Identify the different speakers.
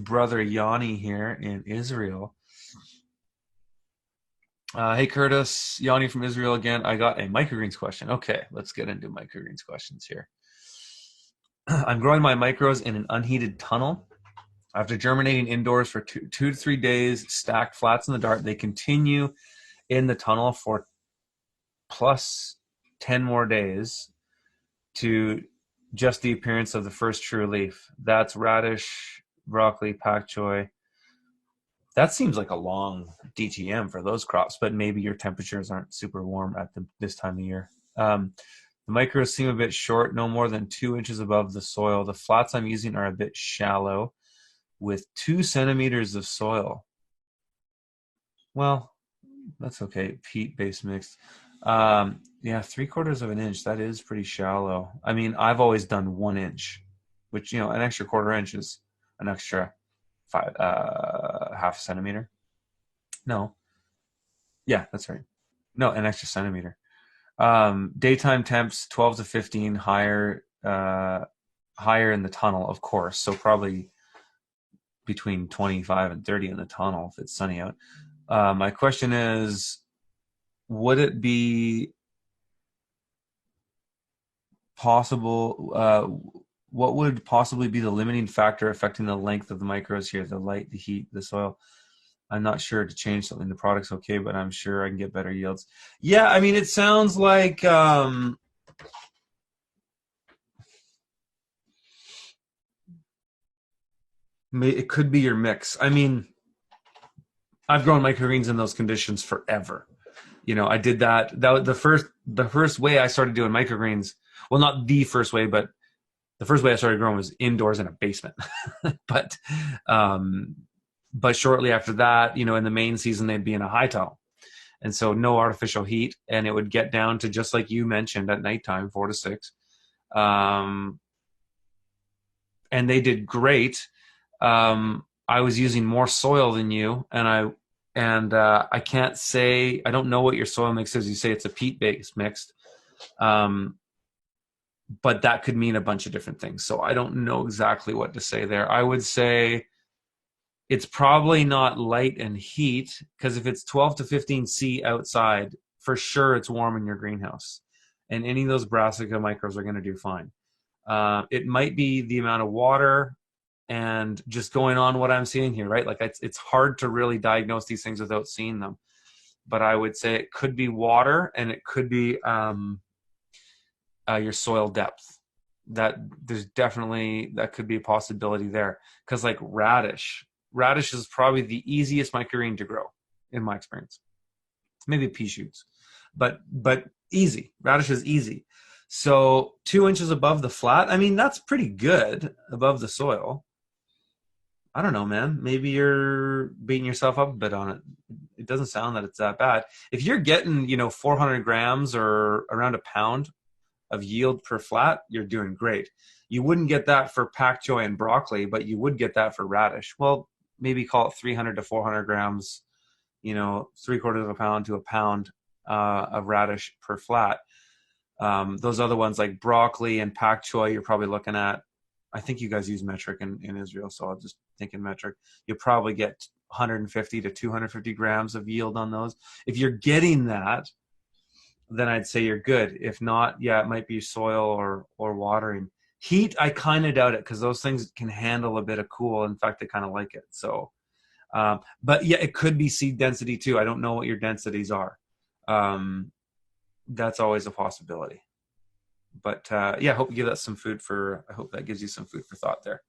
Speaker 1: brother Yanni here in Israel. Hey Curtis, Yanni from Israel again. I got a microgreens question. Okay, let's get into microgreens questions here. I'm growing my micros in an unheated tunnel. After germinating indoors for 2 to 3 days, stacked flats in the dark, they continue in the tunnel for plus 10 more days to just the appearance of the first true leaf. That's radish, broccoli, pak choi. That seems like a long DTM for those crops, but maybe your temperatures aren't super warm at this time of year. The micros seem a bit short, no more than 2 inches above the soil. The flats I'm using are a bit shallow with 2 centimeters of soil. Well, that's okay. Peat-based mixed. Yeah, 3/4 of an inch. That is pretty shallow. I mean, I've always done 1 inch, which, you know, an extra 1/4 inch is an extra half a centimeter. No. Yeah, that's right. No, an extra centimeter. Daytime temps 12 to 15, higher in the tunnel, of course. So probably between 25 and 30 in the tunnel if it's sunny out. My question is, would it be possible, what would possibly be the limiting factor affecting the length of the micros here? The light, the heat, the soil? I'm not sure to change something. The product's okay, but I'm sure I can get better yields. Yeah, I mean, it sounds like it could be your mix. I mean, I've grown microgreens in those conditions forever. You know, I did that. That was the first way I started doing microgreens. Well, not the first way, but the first way I started growing was indoors in a basement. but but shortly after that, you know, in the main season, they'd be in a high tunnel. And so no artificial heat. And it would get down to, just like you mentioned, at nighttime, 4 to 6. And they did great. I was using more soil than you, and I can't say, I don't know what your soil mix is. You say it's a peat-based mixed. But that could mean a bunch of different things. So I don't know exactly what to say there. I would say it's probably not light and heat, because if it's 12 to 15 C outside, for sure it's warm in your greenhouse. And any of those brassica micros are going to do fine. It might be the amount of water and just going on what I'm seeing here, right? Like it's hard to really diagnose these things without seeing them. But I would say it could be water, and it could be your soil depth. That could be a possibility there. Because like radish is probably the easiest microgreen to grow in my experience. Maybe pea shoots, but easy. Radish is easy. So 2 inches above the flat, I mean, that's pretty good above the soil. I don't know, man. Maybe you're beating yourself up a bit on it. It doesn't sound that it's that bad. If you're getting, 400 grams or around a pound of yield per flat, you're doing great. You wouldn't get that for pak choi and broccoli, but you would get that for radish. Well, maybe call it 300 to 400 grams, 3/4 of a pound to a pound of radish per flat. Those other ones like broccoli and pak choi, you're probably looking at, I think you guys use metric in Israel, so I'll just think in metric. You'll probably get 150 to 250 grams of yield on those. If you're getting that, then I'd say you're good. If not, yeah, it might be soil or watering. Heat, I kind of doubt it, because those things can handle a bit of cool. In fact, they kind of like it. So, but yeah, it could be seed density too. I don't know what your densities are. That's always a possibility. But yeah, I hope that gives you some food for thought there.